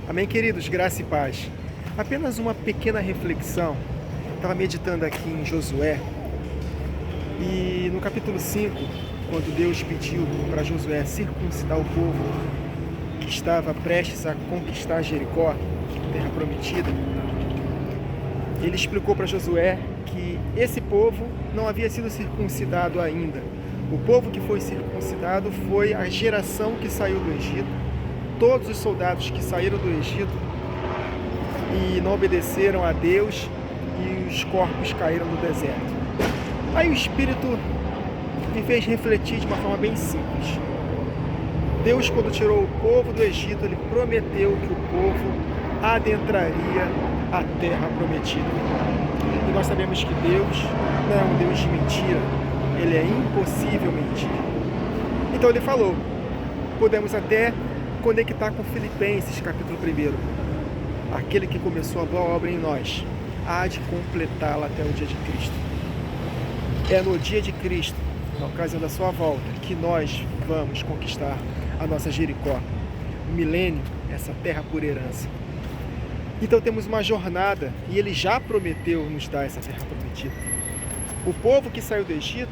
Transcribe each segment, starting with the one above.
Amém, queridos? Graça e paz. Apenas uma pequena reflexão. Estava meditando aqui em Josué e no capítulo 5, quando Deus pediu para Josué circuncidar o povo que estava prestes a conquistar Jericó, a terra prometida, ele explicou para Josué que esse povo não havia sido circuncidado ainda. O povo que foi circuncidado foi a geração que saiu do Egito. Todos os soldados que saíram do Egito e não obedeceram a Deus, e os corpos caíram no deserto. Aí o Espírito me fez refletir de uma forma bem simples. Deus, quando tirou o povo do Egito, ele prometeu que o povo adentraria a terra prometida. E nós sabemos que Deus não é um Deus de mentira, ele é impossível mentir. Então ele falou, podemos até conectar com Filipenses, capítulo 1. Aquele que começou a boa obra em nós, há de completá-la até o dia de Cristo. É no dia de Cristo, na ocasião da sua volta, que nós vamos conquistar a nossa Jericó, o milênio, essa terra por herança. Então temos uma jornada, e ele já prometeu nos dar essa terra prometida. O povo que saiu do Egito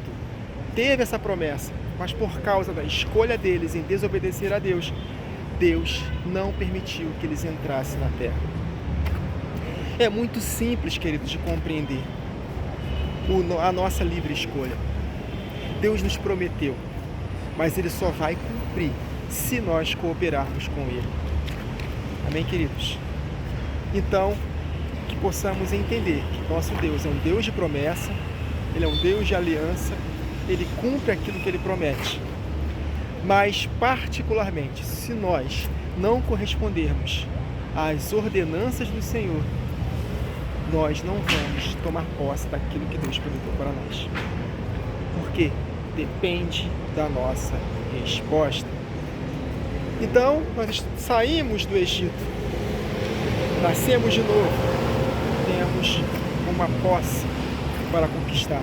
teve essa promessa, mas por causa da escolha deles em desobedecer a Deus, Deus não permitiu que eles entrassem na terra. É muito simples, queridos, de compreender a nossa livre escolha. Deus nos prometeu, mas Ele só vai cumprir se nós cooperarmos com Ele. Amém, queridos? Então, que possamos entender que nosso Deus é um Deus de promessa, Ele é um Deus de aliança, Ele cumpre aquilo que Ele promete. Mas, particularmente, se nós não correspondermos às ordenanças do Senhor, nós não vamos tomar posse daquilo que Deus prometeu para nós. Porque depende da nossa resposta. Então, nós saímos do Egito, nascemos de novo, temos uma posse para conquistar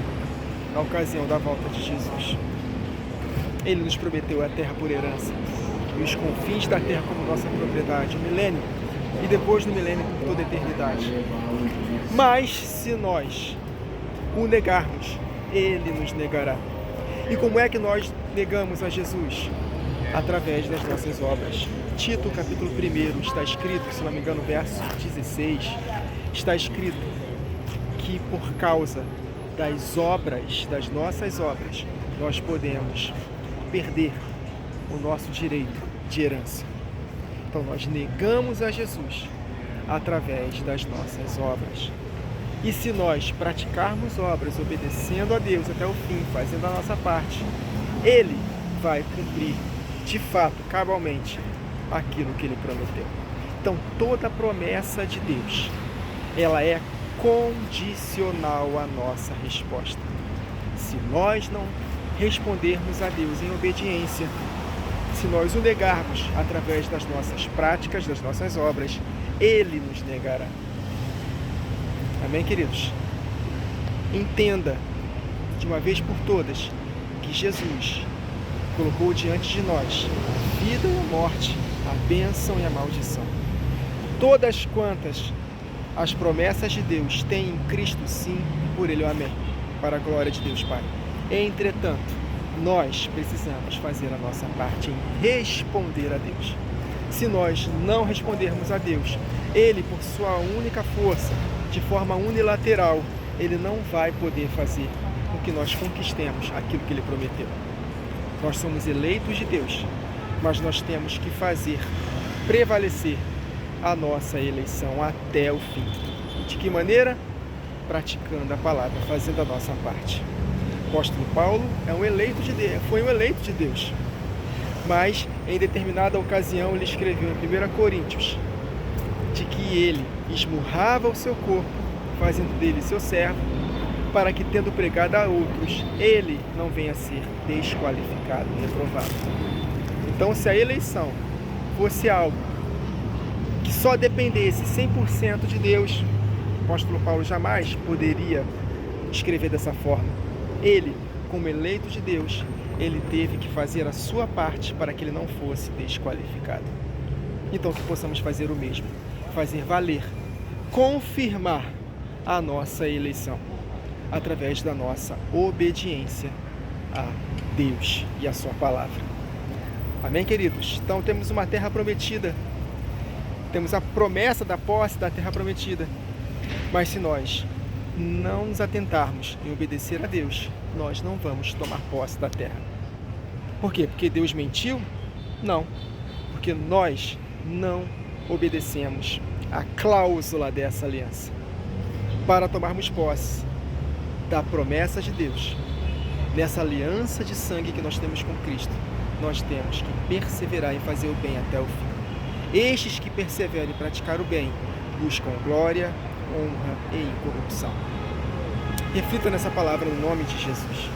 na ocasião da volta de Jesus. Ele nos prometeu a terra por herança e os confins da terra como nossa propriedade, o milênio, e depois do milênio por toda a eternidade. Mas se nós o negarmos, ele nos negará. E como é que nós negamos a Jesus? Através das nossas obras. Tito, capítulo 1, está escrito, se não me engano, verso 16, está escrito que por causa das obras, das nossas obras, nós podemos perder o nosso direito de herança. Então nós negamos a Jesus através das nossas obras. E se nós praticarmos obras obedecendo a Deus até o fim, fazendo a nossa parte, Ele vai cumprir de fato, cabalmente, aquilo que Ele prometeu. Então toda promessa de Deus, ela é condicional à nossa resposta. Se nós não respondermos a Deus em obediência, se nós o negarmos através das nossas práticas, das nossas obras, Ele nos negará. Amém, queridos? Entenda, de uma vez por todas, que Jesus colocou diante de nós a vida e a morte, a bênção e a maldição. Todas quantas as promessas de Deus têm em Cristo, sim, e por Ele o amém, para a glória de Deus Pai. Entretanto, nós precisamos fazer a nossa parte em responder a Deus. Se nós não respondermos a Deus, Ele, por sua única força, de forma unilateral, Ele não vai poder fazer com que nós conquistemos aquilo que Ele prometeu. Nós somos eleitos de Deus, mas nós temos que fazer prevalecer a nossa eleição até o fim. De que maneira? Praticando a palavra, fazendo a nossa parte. O apóstolo Paulo é um eleito de Deus, foi um eleito de Deus. Mas, em determinada ocasião, ele escreveu em 1 Coríntios de que ele esmurrava o seu corpo, fazendo dele seu servo, para que, tendo pregado a outros, ele não venha a ser desqualificado, reprovado. Então, se a eleição fosse algo que só dependesse 100% de Deus, o apóstolo Paulo jamais poderia escrever dessa forma. Ele, como eleito de Deus, ele teve que fazer a sua parte para que ele não fosse desqualificado. Então que possamos fazer o mesmo, fazer valer, confirmar a nossa eleição através da nossa obediência a Deus e a sua palavra. Amém, queridos? Então temos uma terra prometida, temos a promessa da posse da terra prometida, mas se nós não nos atentarmos em obedecer a Deus, nós não vamos tomar posse da terra. Por quê? Porque Deus mentiu? Não, porque nós não obedecemos a cláusula dessa aliança. Para tomarmos posse da promessa de Deus, nessa aliança de sangue que nós temos com Cristo, nós temos que perseverar em fazer o bem até o fim. Estes que perseveram em praticar o bem buscam glória, honra e incorrupção. Reflita nessa palavra no nome de Jesus.